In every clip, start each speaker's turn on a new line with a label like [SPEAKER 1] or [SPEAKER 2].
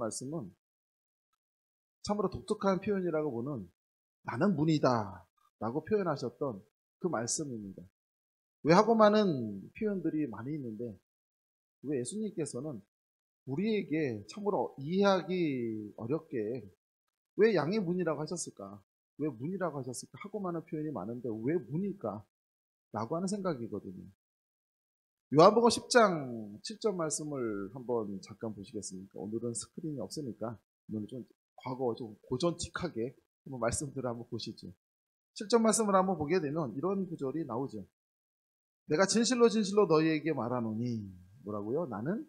[SPEAKER 1] 말씀은 참으로 독특한 표현이라고 보는 나는 문이다 라고 표현하셨던 그 말씀입니다. 왜 하고 많은 표현들이 많이 있는데 왜 예수님께서는 우리에게 참으로 이해하기 어렵게 왜 양의 문이라고 하셨을까? 왜 문이라고 하셨을까? 하고 많은 표현이 많은데 왜 문일까? 라고 하는 생각이거든요. 요한복음 10장 7절 말씀을 한번 잠깐 보시겠습니까? 오늘은 스크린이 없으니까 오늘 좀 과거 좀 고전틱하게 한번 말씀들을 한번 보시죠. 7절 말씀을 한번 보게 되면 이런 구절이 나오죠. 내가 진실로 진실로 너희에게 말하노니 뭐라고요? 나는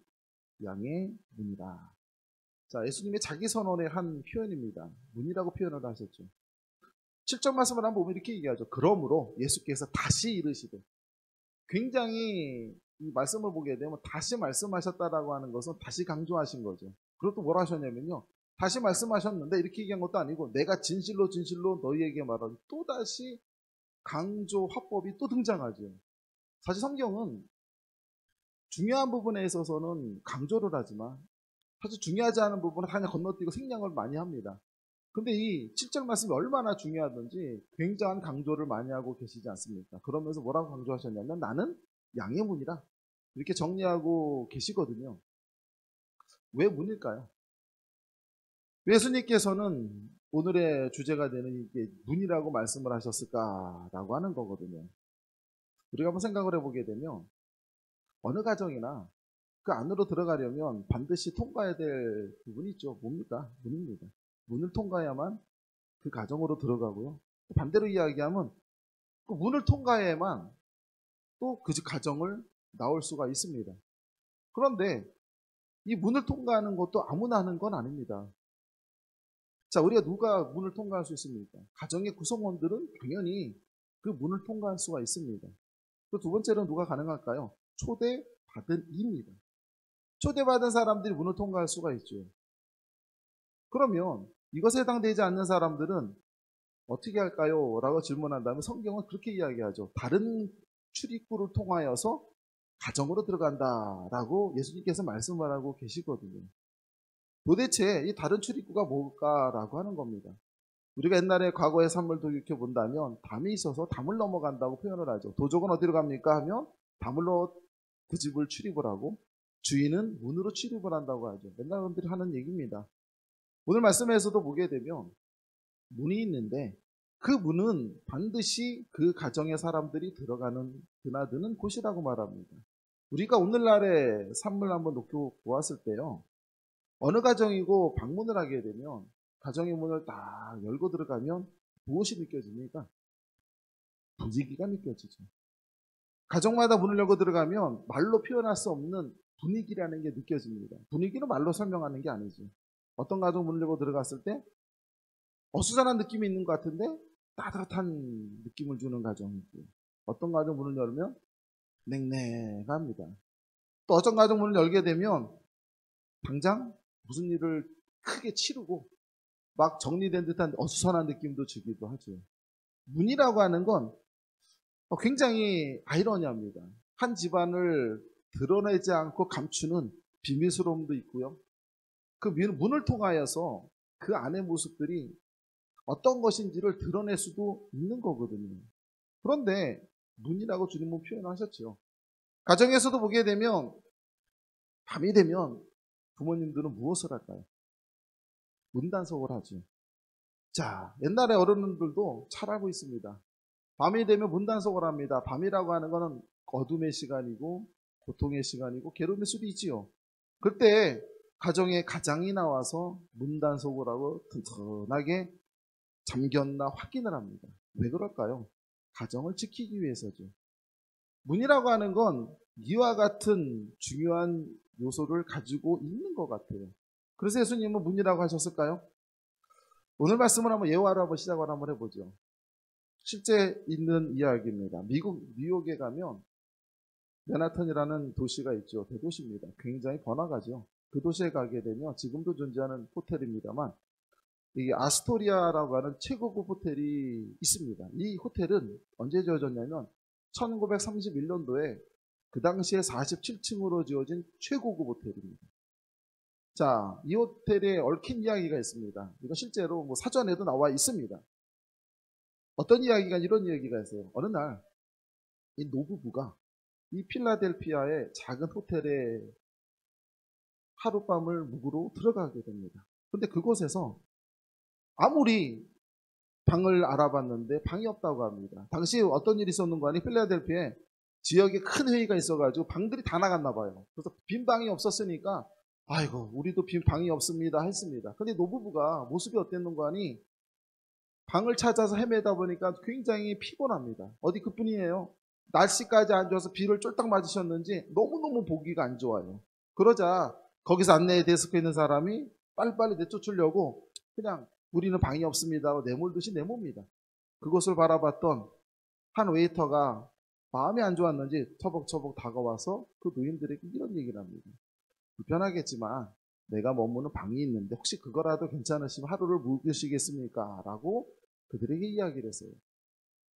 [SPEAKER 1] 양의 문이다. 자, 예수님의 자기 선언의 한 표현입니다. 문이라고 표현을 하셨죠. 7절 말씀을 한번 보면 이렇게 얘기하죠. 그러므로 예수께서 다시 이르시되, 굉장히 이 말씀을 보게 되면 다시 말씀하셨다라고 하는 것은 다시 강조하신 거죠. 그리고 또 뭐라 하셨냐면요. 다시 말씀하셨는데 이렇게 얘기한 것도 아니고 내가 진실로 진실로 너희에게 말하니 또다시 강조 화법이 또 등장하죠. 사실 성경은 중요한 부분에 있어서는 강조를 하지만 사실 중요하지 않은 부분은 그냥 건너뛰고 생략을 많이 합니다. 근데 이 7절 말씀이 얼마나 중요하든지 굉장한 강조를 많이 하고 계시지 않습니까? 그러면서 뭐라고 강조하셨냐면 나는 양의 문이라 이렇게 정리하고 계시거든요. 왜 문일까요? 예수님께서는 오늘의 주제가 되는 이게 문이라고 말씀을 하셨을까라고 하는 거거든요. 우리가 한번 생각을 해보게 되면 어느 가정이나 그 안으로 들어가려면 반드시 통과해야 될 부분이 있죠. 뭡니까? 문입니다. 문을 통과해야만 그 가정으로 들어가고요. 반대로 이야기하면 그 문을 통과해야만 또 그 가정을 나올 수가 있습니다. 그런데 이 문을 통과하는 것도 아무나 하는 건 아닙니다. 자, 우리가 누가 문을 통과할 수 있습니까? 가정의 구성원들은 당연히 그 문을 통과할 수가 있습니다. 또 두 번째로 누가 가능할까요? 초대받은 이입니다. 초대받은 사람들이 문을 통과할 수가 있죠. 그러면 이것에 해당되지 않는 사람들은 어떻게 할까요? 라고 질문한다면 성경은 그렇게 이야기하죠. 다른 출입구를 통하여서 가정으로 들어간다라고 예수님께서 말씀을 하고 계시거든요. 도대체 이 다른 출입구가 뭘까라고 하는 겁니다. 우리가 옛날에 과거의 삶을 돌이켜 본다면 담이 있어서 담을 넘어간다고 표현을 하죠. 도적은 어디로 갑니까? 하면 담으로 그 집을 출입을 하고 주인은 문으로 출입을 한다고 하죠. 옛날 분들이 하는 얘기입니다. 오늘 말씀에서도 보게 되면 문이 있는데 그 문은 반드시 그 가정의 사람들이 들어가는 드나드는 곳이라고 말합니다. 우리가 오늘날의 삶을 한번 놓고 보았을 때요. 어느 가정이고 방문을 하게 되면 가정의 문을 딱 열고 들어가면 무엇이 느껴집니까? 분위기가 느껴지죠. 가정마다 문을 열고 들어가면 말로 표현할 수 없는 분위기라는 게 느껴집니다. 분위기는 말로 설명하는 게 아니죠. 어떤 가정 문을 열고 들어갔을 때 어수선한 느낌이 있는 것 같은데 따뜻한 느낌을 주는 가정이 있고요. 어떤 가정 문을 열면 냉랭합니다. 또 어떤 가정 문을 열게 되면 당장 무슨 일을 크게 치르고 막 정리된 듯한 어수선한 느낌도 주기도 하죠. 문이라고 하는 건 굉장히 아이러니합니다. 한 집안을 드러내지 않고 감추는 비밀스러움도 있고요. 그 문을 통하여서 그 안의 모습들이 어떤 것인지를 드러낼 수도 있는 거거든요. 그런데 문이라고 주님은 표현하셨죠. 가정에서도 보게 되면 밤이 되면 부모님들은 무엇을 할까요? 문단속을 하죠. 자, 옛날에 어른들도 잘 알고 있습니다. 밤이 되면 문단속을 합니다. 밤이라고 하는 것은 어둠의 시간이고 고통의 시간이고 괴로움일 수도 있지요. 그때 가정에 가장이 나와서 문단속을 하고 튼튼하게 잠겼나 확인을 합니다. 왜 그럴까요? 가정을 지키기 위해서죠. 문이라고 하는 건 이와 같은 중요한 요소를 가지고 있는 것 같아요. 그래서 예수님은 문이라고 하셨을까요? 오늘 말씀을 한번 예화로 한번 시작을 한번 해보죠. 실제 있는 이야기입니다. 미국 뉴욕에 가면 맨하탄이라는 도시가 있죠. 대도시입니다. 굉장히 번화가죠. 그 도시에 가게 되면 지금도 존재하는 호텔입니다만 이 아스토리아라고 하는 최고급 호텔이 있습니다. 이 호텔은 언제 지어졌냐면 1931년도에 그 당시에 47층으로 지어진 최고급 호텔입니다. 자, 이 호텔에 얽힌 이야기가 있습니다. 이거 실제로 뭐 사전에도 나와 있습니다. 어떤 이야기가 이런 이야기가 있어요. 어느 날 이 노부부가 이 필라델피아의 작은 호텔에 하룻밤을 묵으러 들어가게 됩니다. 근데 그곳에서 아무리 방을 알아봤는데 방이 없다고 합니다. 당시 어떤 일이 있었는가 하니 필라델피아에 지역에 큰 회의가 있어가지고 방들이 다 나갔나 봐요. 그래서 빈 방이 없었으니까 아이고 우리도 빈 방이 없습니다 했습니다. 근데 노부부가 모습이 어땠는가 하니 방을 찾아서 헤매다 보니까 굉장히 피곤합니다. 어디 그뿐이에요. 날씨까지 안 좋아서 비를 쫄딱 맞으셨는지 너무너무 보기가 안 좋아요. 그러자 거기서 안내 데스크에 있는 사람이 빨리빨리 내쫓으려고 그냥 우리는 방이 없습니다. 내몰듯이 내몹니다. 그것을 바라봤던 한 웨이터가 마음이 안 좋았는지 처벅처벅 다가와서 그 노인들에게 이런 얘기를 합니다. 불편하겠지만 내가 머무는 방이 있는데 혹시 그거라도 괜찮으시면 하루를 묵으시겠습니까? 라고 그들에게 이야기를 했어요.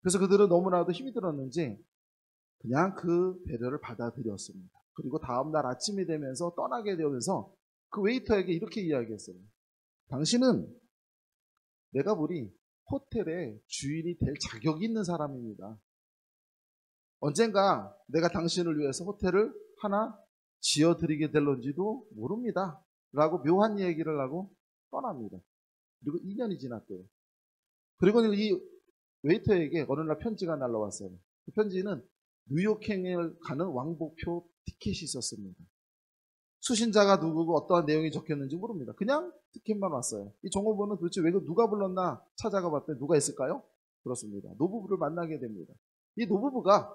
[SPEAKER 1] 그래서 그들은 너무나도 힘이 들었는지 그냥 그 배려를 받아들였습니다. 그리고 다음날 아침이 되면서 떠나게 되면서 그 웨이터에게 이렇게 이야기했어요. 당신은 내가 보니 호텔의 주인이 될 자격이 있는 사람입니다. 언젠가 내가 당신을 위해서 호텔을 하나 지어드리게 될런지도 모릅니다. 라고 묘한 얘기를 하고 떠납니다. 그리고 2년이 지났대요. 그리고 이 웨이터에게 어느 날 편지가 날라왔어요. 그 편지는 뉴욕행을 가는 왕복표 티켓이 있었습니다. 수신자가 누구고 어떠한 내용이 적혔는지 모릅니다. 그냥 티켓만 왔어요. 이 종업원은 도대체 왜 누가 불렀나 찾아가 봤더니 누가 있을까요? 그렇습니다. 노부부를 만나게 됩니다. 이 노부부가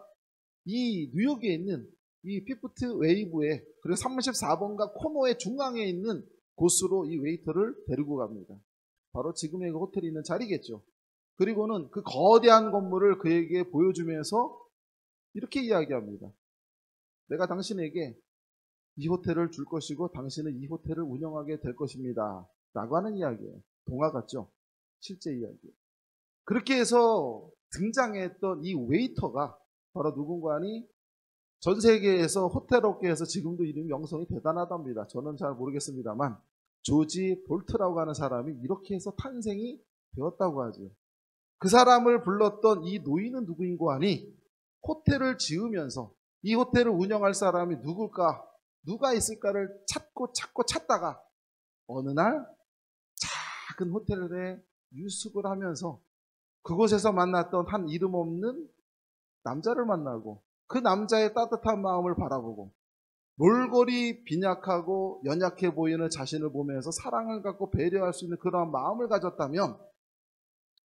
[SPEAKER 1] 이 뉴욕에 있는 이 피프트 웨이브에 그리고 34번가 코너의 중앙에 있는 곳으로 이 웨이터를 데리고 갑니다. 바로 지금의 그 호텔이 있는 자리겠죠. 그리고는 그 거대한 건물을 그에게 보여주면서 이렇게 이야기합니다. 내가 당신에게 이 호텔을 줄 것이고 당신은 이 호텔을 운영하게 될 것입니다. 라고 하는 이야기예요. 동화 같죠? 실제 이야기예요. 그렇게 해서 등장했던 이 웨이터가 바로 누군가 하니 전 세계에서 호텔 업계에서 지금도 이름이 명성이 대단하답니다. 저는 잘 모르겠습니다만 조지 볼트라고 하는 사람이 이렇게 해서 탄생이 되었다고 하죠. 그 사람을 불렀던 이 노인은 누구인고 하니 호텔을 지으면서 이 호텔을 운영할 사람이 누굴까, 누가 있을까를 찾고 찾다가 어느 날 작은 호텔에 유숙을 하면서 그곳에서 만났던 한 이름 없는 남자를 만나고 그 남자의 따뜻한 마음을 바라보고 몰골이 빈약하고 연약해 보이는 자신을 보면서 사랑을 갖고 배려할 수 있는 그러한 마음을 가졌다면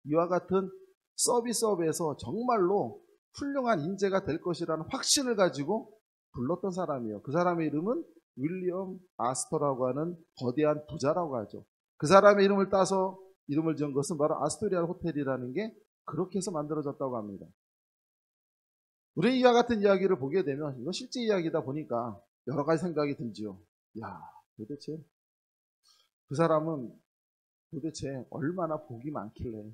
[SPEAKER 1] 이와 같은 서비스업에서 정말로 훌륭한 인재가 될 것이라는 확신을 가지고 불렀던 사람이에요. 그 사람의 이름은 윌리엄 아스터라고 하는 거대한 부자라고 하죠. 그 사람의 이름을 따서 이름을 지은 것은 바로 아스토리아 호텔이라는 게 그렇게 해서 만들어졌다고 합니다. 우리 이와 같은 이야기를 보게 되면 이건 실제 이야기다 보니까 여러 가지 생각이 들지요. 야, 도대체 그 사람은 도대체 얼마나 복이 많길래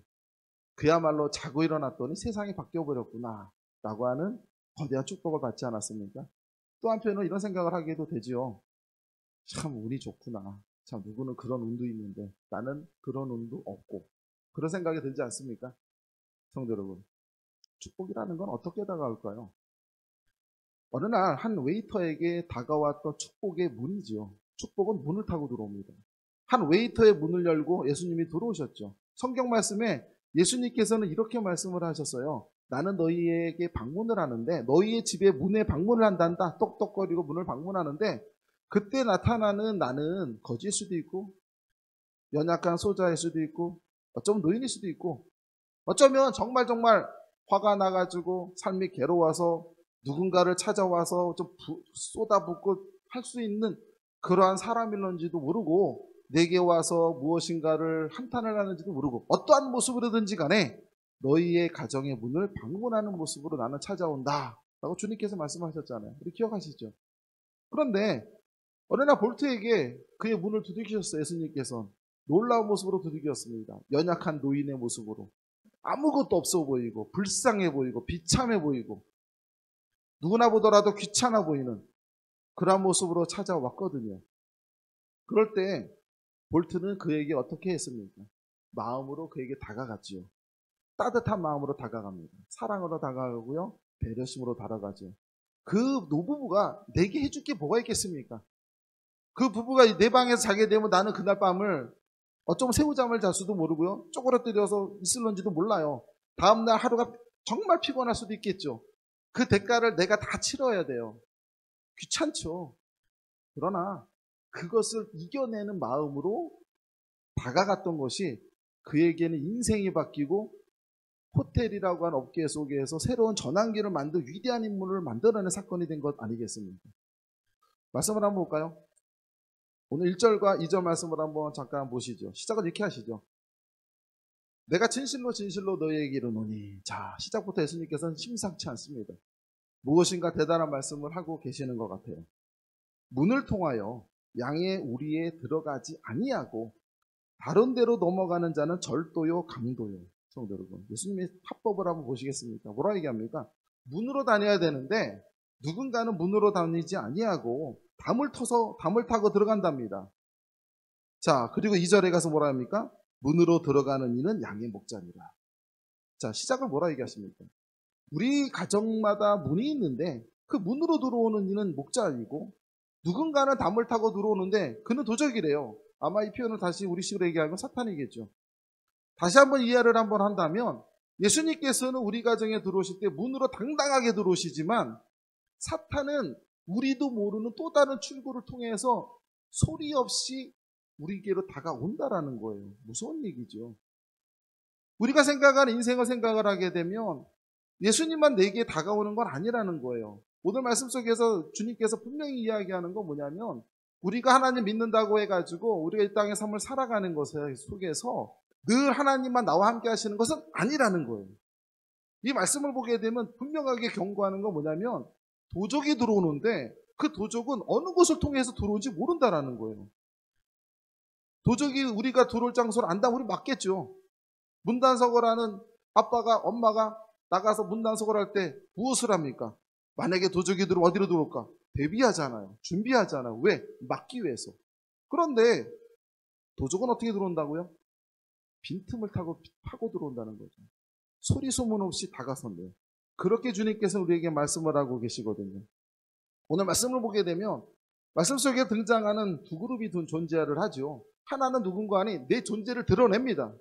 [SPEAKER 1] 그야말로 자고 일어났더니 세상이 바뀌어버렸구나 라고 하는 거대한 축복을 받지 않았습니까? 또 한편으로 이런 생각을 하게도 되지요. 참 운이 좋구나. 참 누구는 그런 운도 있는데 나는 그런 운도 없고 그런 생각이 들지 않습니까? 성도 여러분, 축복이라는 건 어떻게 다가올까요? 어느 날 한 웨이터에게 다가왔던 축복의 문이지요. 축복은 문을 타고 들어옵니다. 한 웨이터의 문을 열고 예수님이 들어오셨죠. 성경 말씀에 예수님께서는 이렇게 말씀을 하셨어요. 나는 너희에게 방문을 하는데 너희의 집에 문에 방문을 한단다. 똑똑거리고 문을 방문하는데 그때 나타나는 나는 거지일 수도 있고 연약한 소자일 수도 있고 어쩌면 노인일 수도 있고 어쩌면 정말 화가 나가지고 삶이 괴로워서 누군가를 찾아와서 좀 쏟아붓고 할 수 있는 그러한 사람일런지도 모르고 내게 와서 무엇인가를 한탄을 하는지도 모르고 어떠한 모습으로든지 간에 너희의 가정의 문을 방문하는 모습으로 나는 찾아온다 라고 주님께서 말씀하셨잖아요. 우리 기억하시죠? 그런데 어느 날 볼트에게 그의 문을 두드리셨어요. 예수님께서. 놀라운 모습으로 두들겼습니다. 연약한 노인의 모습으로. 아무것도 없어 보이고 불쌍해 보이고 비참해 보이고 누구나 보더라도 귀찮아 보이는 그런 모습으로 찾아왔거든요. 그럴 때 볼트는 그에게 어떻게 했습니까? 마음으로 그에게 다가갔지요. 따뜻한 마음으로 다가갑니다. 사랑으로 다가가고요. 배려심으로 다가가죠. 그 노부부가 내게 해줄 게 뭐가 있겠습니까? 그 부부가 내 방에서 자게 되면 나는 그날 밤을 어쩌면 새우잠을 잘 수도 모르고요. 쪼그러뜨려서 있을런지도 몰라요. 다음날 하루가 정말 피곤할 수도 있겠죠. 그 대가를 내가 다 치러야 돼요. 귀찮죠. 그러나 그것을 이겨내는 마음으로 다가갔던 것이 그에게는 인생이 바뀌고 호텔이라고 한 업계 속에서 새로운 전환기를 만든 위대한 인물을 만들어낸 사건이 된 것 아니겠습니까? 말씀을 한번 볼까요? 오늘 1절과 2절 말씀을 한번 잠깐 보시죠. 시작을 이렇게 하시죠. 내가 진실로 진실로 너희에게 이르노니. 자, 시작부터 예수님께서는 심상치 않습니다. 무엇인가 대단한 말씀을 하고 계시는 것 같아요. 문을 통하여 양의 우리에 들어가지 아니하고 다른 데로 넘어가는 자는 절도요 강도요. 성도 여러분, 예수님의 합법을 한번 보시겠습니까? 뭐라 얘기합니까? 문으로 다녀야 되는데 누군가는 문으로 다니지 아니하고 담을 타고 들어간답니다. 자, 그리고 2절에 가서 뭐라 합니까? 문으로 들어가는 이는 양의 목자니라. 자, 시작을 뭐라 얘기하십니까? 우리 가정마다 문이 있는데 그 문으로 들어오는 이는 목자이고 누군가는 담을 타고 들어오는데 그는 도적이래요. 아마 이 표현을 다시 우리식으로 얘기하면 사탄이겠죠. 다시 한번 이해를 한번 한다면 예수님께서는 우리 가정에 들어오실 때 문으로 당당하게 들어오시지만 사탄은 우리도 모르는 또 다른 출구를 통해서 소리 없이 우리에게로 다가온다라는 거예요. 무서운 얘기죠. 우리가 생각하는 인생을 생각을 하게 되면 예수님만 내게 다가오는 건 아니라는 거예요. 오늘 말씀 속에서 주님께서 분명히 이야기하는 건 뭐냐면 우리가 하나님 믿는다고 해가지고 우리가 이 땅의 삶을 살아가는 것 속에서 늘 하나님만 나와 함께 하시는 것은 아니라는 거예요. 이 말씀을 보게 되면 분명하게 경고하는 건 뭐냐면 도적이 들어오는데 그 도적은 어느 곳을 통해서 들어온지 모른다라는 거예요. 도적이 우리가 들어올 장소를 안다면 우리 맞겠죠. 문단속을 하는 아빠가 엄마가 나가서 문단속을 할 때 무엇을 합니까? 만약에 도적이 들어오면 어디로 들어올까? 대비하잖아요. 준비하잖아요. 왜? 막기 위해서. 그런데 도적은 어떻게 들어온다고요? 빈틈을 타고 파고 들어온다는 거죠. 소리 소문 없이 다가선대요. 그렇게 주님께서 우리에게 말씀을 하고 계시거든요. 오늘 말씀을 보게 되면 말씀 속에 등장하는 두 그룹이 존재를 하죠. 하나는 누군가니 내 존재를 드러냅니다.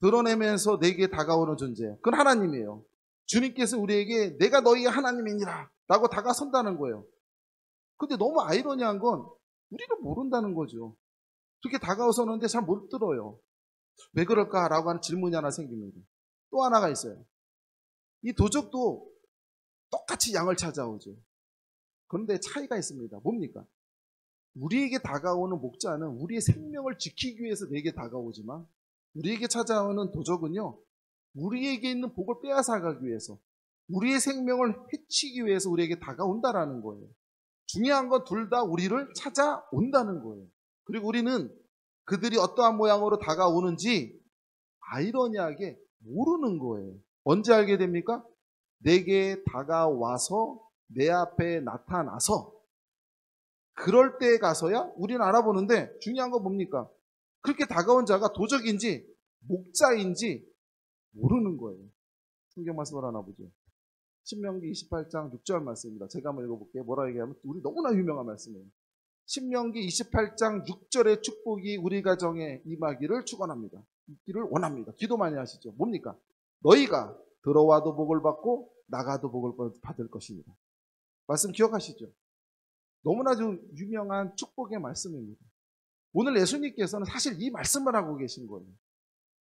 [SPEAKER 1] 드러내면서 내게 다가오는 존재. 그건 하나님이에요. 주님께서 우리에게 내가 너희의 하나님이니라 라고 다가선다는 거예요. 근데 너무 아이러니한 건 우리는 모른다는 거죠. 그렇게 다가오서는데 잘 못 들어요. 왜 그럴까라고 하는 질문이 하나 생깁니다. 또 하나가 있어요. 이 도적도 똑같이 양을 찾아오죠. 그런데 차이가 있습니다. 뭡니까? 우리에게 다가오는 목자는 우리의 생명을 지키기 위해서 내게 다가오지만 우리에게 찾아오는 도적은요, 우리에게 있는 복을 빼앗아가기 위해서 우리의 생명을 해치기 위해서 우리에게 다가온다라는 거예요. 중요한 건 둘 다 우리를 찾아온다는 거예요. 그리고 우리는 그들이 어떠한 모양으로 다가오는지 아이러니하게 모르는 거예요. 언제 알게 됩니까? 내게 다가와서 내 앞에 나타나서 그럴 때에 가서야 우리는 알아보는데 중요한 건 뭡니까? 그렇게 다가온 자가 도적인지 목자인지 모르는 거예요. 성경 말씀을 하나 보죠. 신명기 28장 6절 말씀입니다. 제가 한번 읽어볼게요. 뭐라 얘기하면 우리 너무나 유명한 말씀이에요. 신명기 28장 6절의 축복이 우리 가정에 임하기를 축원합니다. 있기를 원합니다. 기도 많이 하시죠. 뭡니까? 너희가 들어와도 복을 받고 나가도 복을 받을 것입니다. 말씀 기억하시죠? 너무나 유명한 축복의 말씀입니다. 오늘 예수님께서는 사실 이 말씀을 하고 계신 거예요.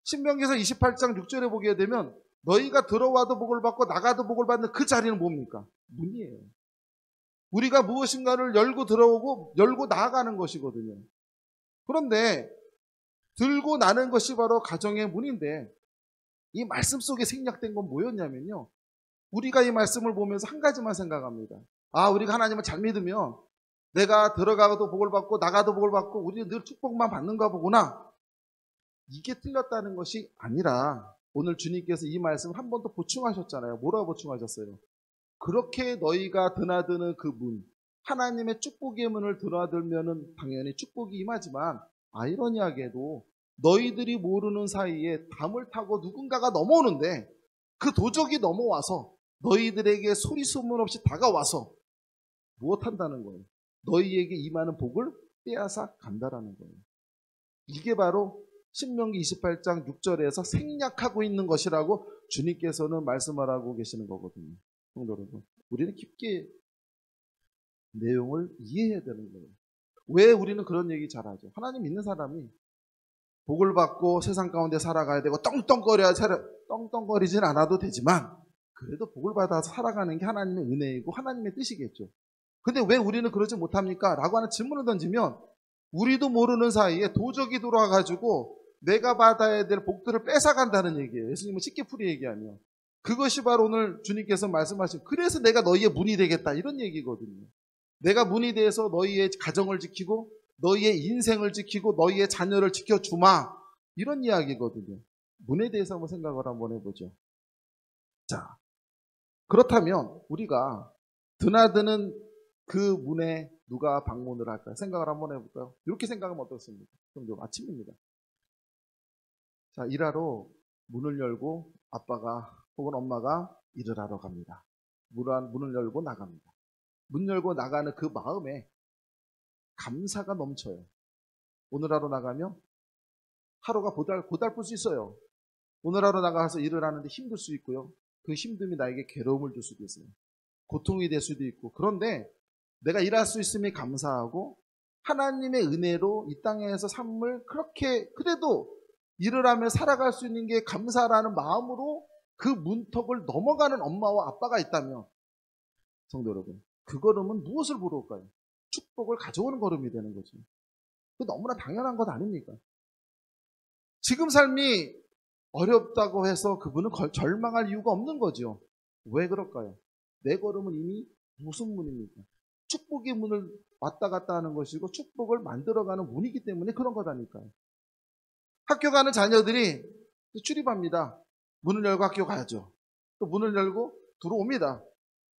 [SPEAKER 1] 신명기서 28장 6절에 보게 되면 너희가 들어와도 복을 받고 나가도 복을 받는 그 자리는 뭡니까? 문이에요. 우리가 무엇인가를 열고 들어오고 열고 나아가는 것이거든요. 그런데 들고 나는 것이 바로 가정의 문인데 이 말씀 속에 생략된 건 뭐였냐면요. 우리가 이 말씀을 보면서 한 가지만 생각합니다. 아, 우리가 하나님을 잘 믿으면 내가 들어가도 복을 받고 나가도 복을 받고 우리는 늘 축복만 받는가 보구나. 이게 틀렸다는 것이 아니라 오늘 주님께서 이 말씀을 한 번 더 보충하셨잖아요. 뭐라고 보충하셨어요? 그렇게 너희가 드나드는 그 문, 하나님의 축복의 문을 드나들면은 당연히 축복이 임하지만 아이러니하게도 너희들이 모르는 사이에 담을 타고 누군가가 넘어오는데 그 도적이 넘어와서 너희들에게 소리 소문 없이 다가와서 무엇한다는 거예요? 너희에게 임하는 복을 빼앗아 간다라는 거예요. 이게 바로 신명기 28장 6절에서 생략하고 있는 것이라고 주님께서는 말씀하라고 계시는 거거든요. 성도 여러분, 우리는 깊게 내용을 이해해야 되는 거예요. 왜 우리는 그런 얘기 잘하죠? 하나님 믿는 사람이 복을 받고 세상 가운데 살아가야 되고 떵떵거리진 않아도 되지만 그래도 복을 받아서 살아가는 게 하나님의 은혜이고 하나님의 뜻이겠죠. 근데 왜 우리는 그러지 못합니까? 라고 하는 질문을 던지면 우리도 모르는 사이에 도적이 들어와가지고 내가 받아야 될 복들을 뺏어간다는 얘기예요. 예수님은 쉽게 풀이 얘기하면. 그것이 바로 오늘 주님께서 말씀하신 그래서 내가 너희의 문이 되겠다 이런 얘기거든요. 내가 문이 돼서 너희의 가정을 지키고 너희의 인생을 지키고 너희의 자녀를 지켜주마 이런 이야기거든요. 문에 대해서 한번 생각을 한번 해보죠. 자, 그렇다면 우리가 드나드는 그 문에 누가 방문을 할까요? 생각을 한번 해볼까요? 이렇게 생각하면 어떻습니까? 그럼 아침입니다. 자, 일하러 문을 열고 아빠가 혹은 엄마가 일을 하러 갑니다. 문을 열고 나갑니다. 문 열고 나가는 그 마음에 감사가 넘쳐요. 오늘 하러 나가면 하루가 고달플 수 있어요. 오늘 하러 나가서 일을 하는데 힘들 수 있고요. 그 힘듦이 나에게 괴로움을 줄 수도 있어요. 고통이 될 수도 있고. 그런데 내가 일할 수 있음에 감사하고 하나님의 은혜로 이 땅에서 삶을 그렇게 그래도 일을 하며 살아갈 수 있는 게 감사라는 마음으로 그 문턱을 넘어가는 엄마와 아빠가 있다면 성도 여러분, 그 걸음은 무엇을 부를까요? 축복을 가져오는 걸음이 되는 거죠. 그 너무나 당연한 것 아닙니까? 지금 삶이 어렵다고 해서 그분은 절망할 이유가 없는 거죠. 왜 그럴까요? 내 걸음은 이미 무슨 문입니까? 축복의 문을 왔다 갔다 하는 것이고 축복을 만들어가는 문이기 때문에 그런 거다니까요. 학교 가는 자녀들이 출입합니다. 문을 열고 학교 가야죠. 또 문을 열고 들어옵니다.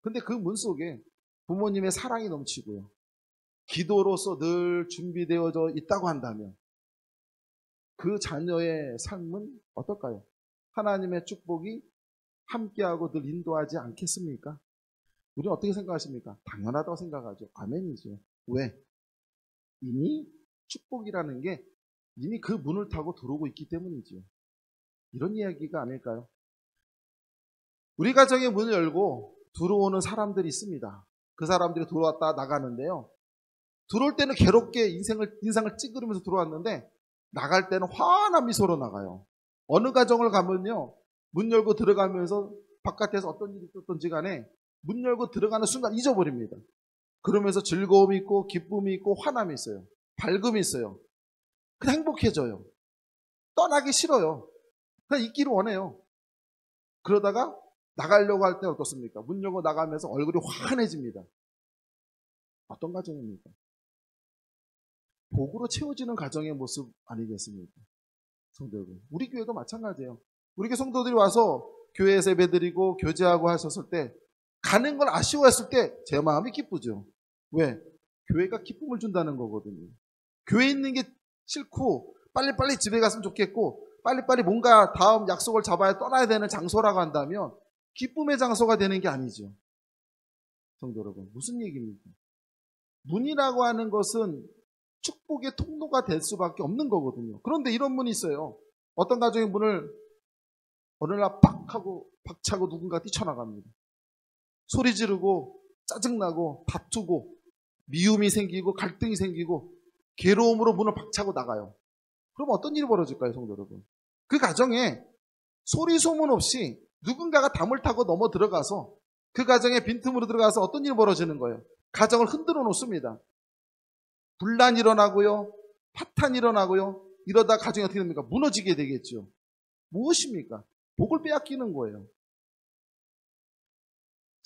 [SPEAKER 1] 근데 그 문 속에 부모님의 사랑이 넘치고요. 기도로서 늘 준비되어져 있다고 한다면 그 자녀의 삶은 어떨까요? 하나님의 축복이 함께하고 늘 인도하지 않겠습니까? 우리는 어떻게 생각하십니까? 당연하다고 생각하죠. 아멘이죠. 왜? 이미 축복이라는 게 이미 그 문을 타고 들어오고 있기 때문이죠. 이런 이야기가 아닐까요? 우리 가정의 문을 열고 들어오는 사람들이 있습니다. 그 사람들이 들어왔다 나가는데요. 들어올 때는 괴롭게 인상을 찌그리면서 들어왔는데 나갈 때는 환한 미소로 나가요. 어느 가정을 가면요. 문 열고 들어가면서 바깥에서 어떤 일이 있었던지 간에 문 열고 들어가는 순간 잊어버립니다. 그러면서 즐거움이 있고 기쁨이 있고 환함이 있어요. 밝음이 있어요. 그냥 행복해져요. 떠나기 싫어요. 그냥 있기를 원해요. 그러다가 나가려고 할 때 어떻습니까? 문 열고 나가면서 얼굴이 환해집니다. 어떤 가정입니까? 복으로 채워지는 가정의 모습 아니겠습니까? 성도 여러분, 우리 교회도 마찬가지예요. 우리 교회 성도들이 와서 교회에서 예배드리고 교제하고 하셨을 때 가는 걸 아쉬워했을 때 제 마음이 기쁘죠. 왜? 교회가 기쁨을 준다는 거거든요. 교회에 있는 게 싫고 빨리빨리 집에 갔으면 좋겠고 빨리빨리 뭔가 다음 약속을 잡아야 떠나야 되는 장소라고 한다면 기쁨의 장소가 되는 게 아니죠. 성도 여러분, 무슨 얘기입니까? 문이라고 하는 것은 축복의 통로가 될 수밖에 없는 거거든요. 그런데 이런 문이 있어요. 어떤 가정의 문을 어느 날 빡 하고 박차고 누군가 뛰쳐나갑니다. 소리 지르고 짜증나고 다투고 미움이 생기고 갈등이 생기고 괴로움으로 문을 박차고 나가요. 그럼 어떤 일이 벌어질까요, 성도 여러분? 그 가정에 소리 소문 없이 누군가가 담을 타고 넘어 들어가서 그 가정에 빈틈으로 들어가서 어떤 일이 벌어지는 거예요? 가정을 흔들어 놓습니다. 분란이 일어나고요. 파탄이 일어나고요. 이러다 가정이 어떻게 됩니까? 무너지게 되겠죠. 무엇입니까? 복을 빼앗기는 거예요.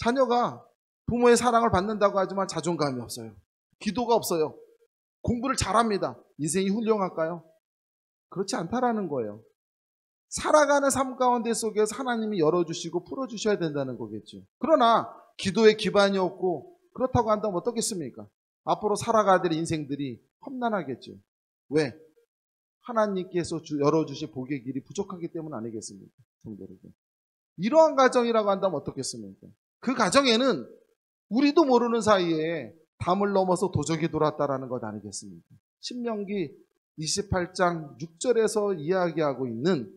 [SPEAKER 1] 자녀가 부모의 사랑을 받는다고 하지만 자존감이 없어요. 기도가 없어요. 공부를 잘합니다. 인생이 훌륭할까요? 그렇지 않다라는 거예요. 살아가는 삶 가운데 속에서 하나님이 열어주시고 풀어주셔야 된다는 거겠죠. 그러나 기도에 기반이 없고 그렇다고 한다면 어떻겠습니까? 앞으로 살아가야 될 인생들이 험난하겠죠. 왜? 하나님께서 열어주실 복의 길이 부족하기 때문 아니겠습니까? 성도 여러분. 이러한 가정이라고 한다면 어떻겠습니까? 그 가정에는 우리도 모르는 사이에 담을 넘어서 도적이 돌았다라는 것 아니겠습니까? 신명기 28장 6절에서 이야기하고 있는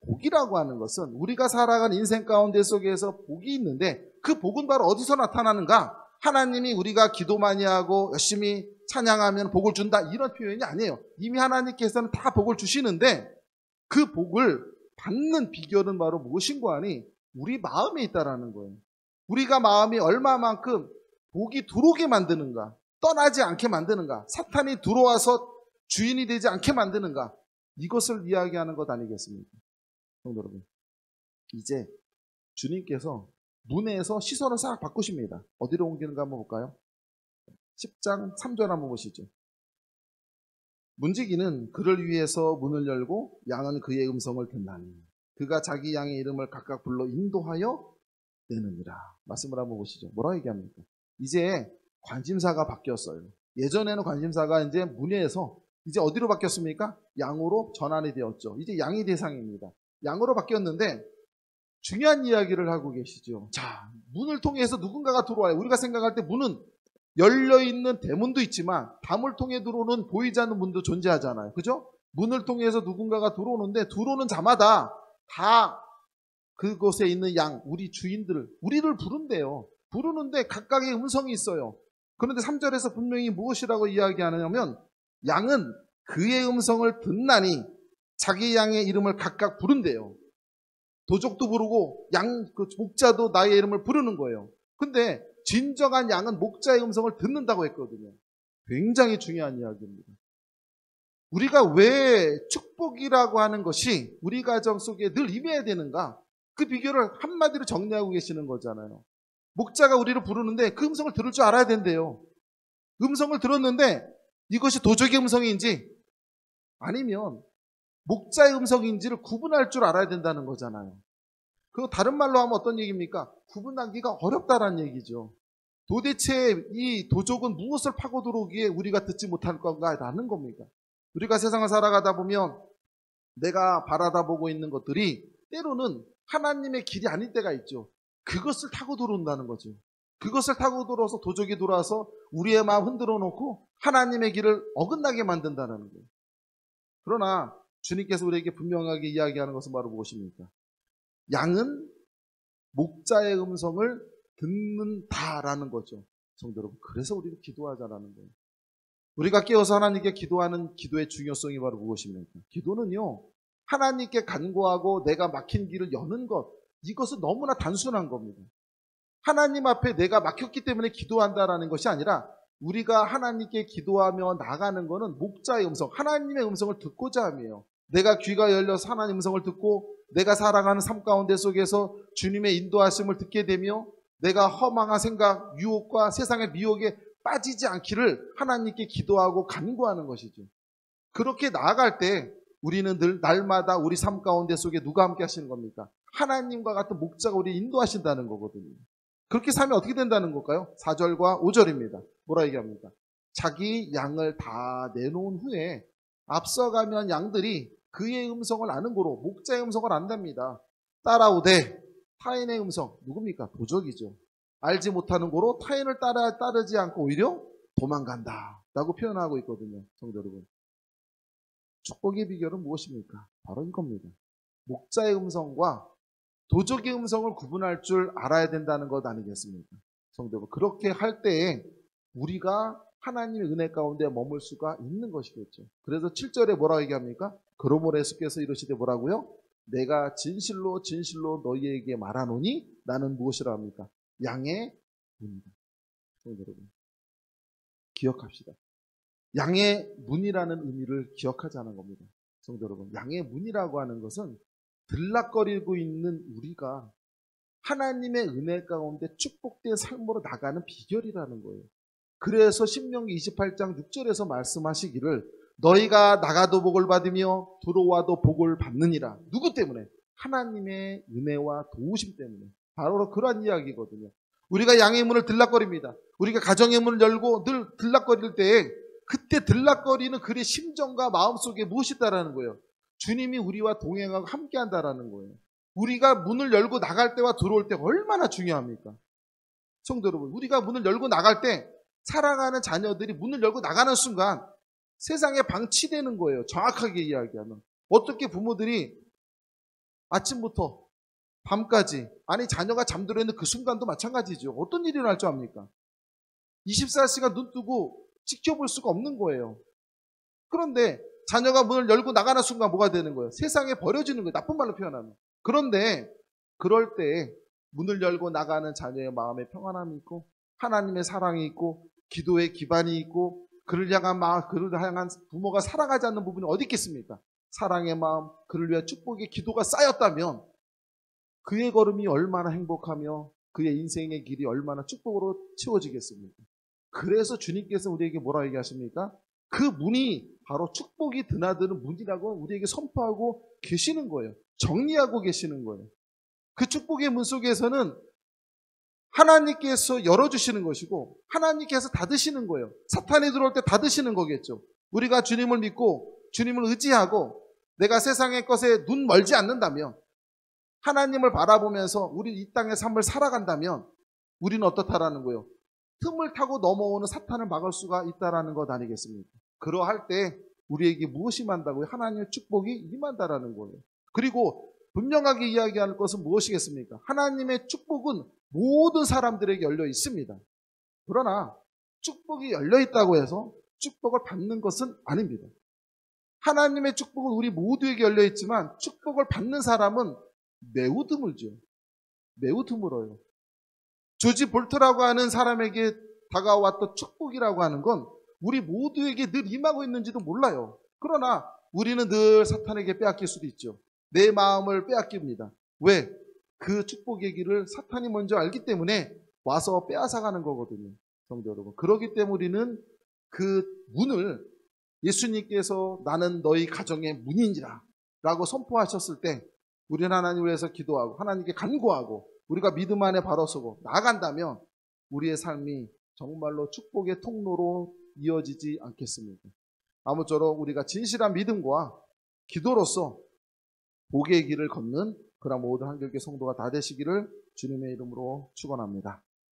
[SPEAKER 1] 복이라고 하는 것은 우리가 살아간 인생 가운데 속에서 복이 있는데 그 복은 바로 어디서 나타나는가? 하나님이 우리가 기도 많이 하고 열심히 찬양하면 복을 준다 이런 표현이 아니에요. 이미 하나님께서는 다 복을 주시는데 그 복을 받는 비결은 바로 무엇인가 하니 우리 마음에 있다라는 거예요. 우리가 마음이 얼마만큼 복이 들어오게 만드는가, 떠나지 않게 만드는가, 사탄이 들어와서 주인이 되지 않게 만드는가, 이것을 이야기하는 것 아니겠습니까? 성도 여러분, 이제 주님께서 문에서 시선을 싹 바꾸십니다. 어디로 옮기는가 한번 볼까요? 10장 3절 한번 보시죠. 문지기는 그를 위해서 문을 열고 양은 그의 음성을 듣나니 그가 자기 양의 이름을 각각 불러 인도하여 내느니라. 말씀을 한번 보시죠. 뭐라고 얘기합니까? 이제 관심사가 바뀌었어요. 예전에는 관심사가 이제 문에서 이제 어디로 바뀌었습니까? 양으로 전환이 되었죠. 이제 양이 대상입니다. 양으로 바뀌었는데 중요한 이야기를 하고 계시죠. 자, 문을 통해서 누군가가 들어와요. 우리가 생각할 때 문은 열려있는 대문도 있지만 담을 통해 들어오는 보이지 않는 문도 존재하잖아요. 그죠? 문을 통해서 누군가가 들어오는데 들어오는 자마다 다 그곳에 있는 양, 우리 주인들, 우리를 부른대요. 부르는데 각각의 음성이 있어요. 그런데 3절에서 분명히 무엇이라고 이야기하냐면 양은 그의 음성을 듣나니 자기 양의 이름을 각각 부른대요. 도적도 부르고 목자도 나의 이름을 부르는 거예요. 근데 진정한 양은 목자의 음성을 듣는다고 했거든요. 굉장히 중요한 이야기입니다. 우리가 왜 축복이라고 하는 것이 우리 가정 속에 늘 임해야 되는가? 그 비결을 한마디로 정리하고 계시는 거잖아요. 목자가 우리를 부르는데 그 음성을 들을 줄 알아야 된대요. 음성을 들었는데 이것이 도적의 음성인지 아니면 목자의 음성인지를 구분할 줄 알아야 된다는 거잖아요. 그거 다른 말로 하면 어떤 얘기입니까? 구분하기가 어렵다라는 얘기죠. 도대체 이 도적은 무엇을 파고 들어오기에 우리가 듣지 못할 건가라는 겁니까? 우리가 세상을 살아가다 보면 내가 바라다 보고 있는 것들이 때로는 하나님의 길이 아닐 때가 있죠. 그것을 타고 들어온다는 거죠. 그것을 타고 들어와서 도적이 들어와서 우리의 마음 흔들어 놓고 하나님의 길을 어긋나게 만든다는 거예요. 그러나 주님께서 우리에게 분명하게 이야기하는 것은 바로 무엇입니까? 양은 목자의 음성을 듣는다라는 거죠. 성도 여러분, 그래서 우리는 기도하자라는 거예요. 우리가 깨어서 하나님께 기도하는 기도의 중요성이 바로 무엇입니까? 기도는요, 하나님께 간구하고 내가 막힌 길을 여는 것, 이것은 너무나 단순한 겁니다. 하나님 앞에 내가 막혔기 때문에 기도한다라는 것이 아니라 우리가 하나님께 기도하며 나가는 것은 목자의 음성, 하나님의 음성을 듣고자 함이에요. 내가 귀가 열려서 하나님의 음성을 듣고 내가 살아가는 삶 가운데 속에서 주님의 인도하심을 듣게 되며 내가 허망한 생각, 유혹과 세상의 미혹에 빠지지 않기를 하나님께 기도하고 간구하는 것이죠. 그렇게 나아갈 때 우리는 늘 날마다 우리 삶 가운데 속에 누가 함께 하시는 겁니까? 하나님과 같은 목자가 우리를 인도하신다는 거거든요. 그렇게 살면 어떻게 된다는 걸까요? 4절과 5절입니다. 뭐라 얘기합니까? 자기 양을 다 내놓은 후에 앞서가면 양들이 그의 음성을 아는 고로 목자의 음성을 안답니다. 따라오되 타인의 음성, 누굽니까? 도적이죠. 알지 못하는 고로 타인을 따르지 않고 오히려 도망간다 라고 표현하고 있거든요. 성도 여러분, 축복의 비결은 무엇입니까? 바로 이겁니다. 목자의 음성과 도적의 음성을 구분할 줄 알아야 된다는 것 아니겠습니까? 성도 여러분, 그렇게 할 때에 우리가 하나님의 은혜 가운데 머물 수가 있는 것이겠죠. 그래서 7절에 뭐라고 얘기합니까? 그러므로 예수께서 이러시되 뭐라고요? 내가 진실로 진실로 너희에게 말하노니 나는 무엇이라 합니까? 양의 문이다. 성도 여러분, 기억합시다. 양의 문이라는 의미를 기억하자는 겁니다. 성도 여러분, 양의 문이라고 하는 것은 들락거리고 있는 우리가 하나님의 은혜 가운데 축복된 삶으로 나가는 비결이라는 거예요. 그래서 신명기 28장 6절에서 말씀하시기를 너희가 나가도 복을 받으며 들어와도 복을 받느니라. 누구 때문에? 하나님의 은혜와 도우심 때문에. 바로 그러한 이야기거든요. 우리가 양의 문을 들락거립니다. 우리가 가정의 문을 열고 늘 들락거릴 때에 그때 들락거리는 그의 심정과 마음속에 무엇이 있다라는 거예요. 주님이 우리와 동행하고 함께한다라는 거예요. 우리가 문을 열고 나갈 때와 들어올 때가 얼마나 중요합니까? 성도 여러분, 우리가 문을 열고 나갈 때 사랑하는 자녀들이 문을 열고 나가는 순간 세상에 방치되는 거예요. 정확하게 이야기하면. 어떻게 부모들이 아침부터 밤까지, 아니 자녀가 잠들어 있는 그 순간도 마찬가지죠. 어떤 일이 일어날 줄 압니까? 24시간 눈 뜨고 지켜볼 수가 없는 거예요. 그런데 자녀가 문을 열고 나가는 순간 뭐가 되는 거예요? 세상에 버려지는 거예요. 나쁜 말로 표현하면. 그런데 그럴 때 문을 열고 나가는 자녀의 마음에 평안함이 있고 하나님의 사랑이 있고 기도의 기반이 있고 그를 향한 마음, 그를 향한 부모가 살아가지 않는 부분이 어디 있겠습니까? 사랑의 마음, 그를 위한 축복의 기도가 쌓였다면 그의 걸음이 얼마나 행복하며 그의 인생의 길이 얼마나 축복으로 채워지겠습니까? 그래서 주님께서 우리에게 뭐라 얘기하십니까? 그 문이 바로 축복이 드나드는 문이라고 우리에게 선포하고 계시는 거예요. 정리하고 계시는 거예요. 그 축복의 문 속에서는 하나님께서 열어주시는 것이고 하나님께서 닫으시는 거예요. 사탄이 들어올 때 닫으시는 거겠죠. 우리가 주님을 믿고 주님을 의지하고 내가 세상의 것에 눈 멀지 않는다면 하나님을 바라보면서 우리 이 땅의 삶을 살아간다면 우리는 어떻다라는 거예요? 틈을 타고 넘어오는 사탄을 막을 수가 있다라는 것 아니겠습니까? 그러할 때 우리에게 무엇이 임한다고요? 하나님의 축복이 임한다라는 거예요. 그리고 분명하게 이야기하는 것은 무엇이겠습니까? 하나님의 축복은 모든 사람들에게 열려 있습니다. 그러나 축복이 열려 있다고 해서 축복을 받는 것은 아닙니다. 하나님의 축복은 우리 모두에게 열려 있지만 축복을 받는 사람은 매우 드물죠. 매우 드물어요. 조지 볼트라고 하는 사람에게 다가왔던 축복이라고 하는 건 우리 모두에게 늘 임하고 있는지도 몰라요. 그러나 우리는 늘 사탄에게 빼앗길 수도 있죠. 내 마음을 빼앗깁니다. 왜? 그 축복의 길을 사탄이 먼저 알기 때문에 와서 빼앗아가는 거거든요. 성도 여러분. 그렇기 때문에 우리는 그 문을 예수님께서 나는 너희 가정의 문인이라 라고 선포하셨을 때 우리는 하나님을 위해서 기도하고 하나님께 간구하고 우리가 믿음 안에 바로 서고 나아간다면 우리의 삶이 정말로 축복의 통로로 이어지지 않겠습니까? 아무쪼록 우리가 진실한 믿음과 기도로서 복의 길을 걷는 그런 모든 한결계 성도가 다 되시기를 주님의 이름으로 축원합니다.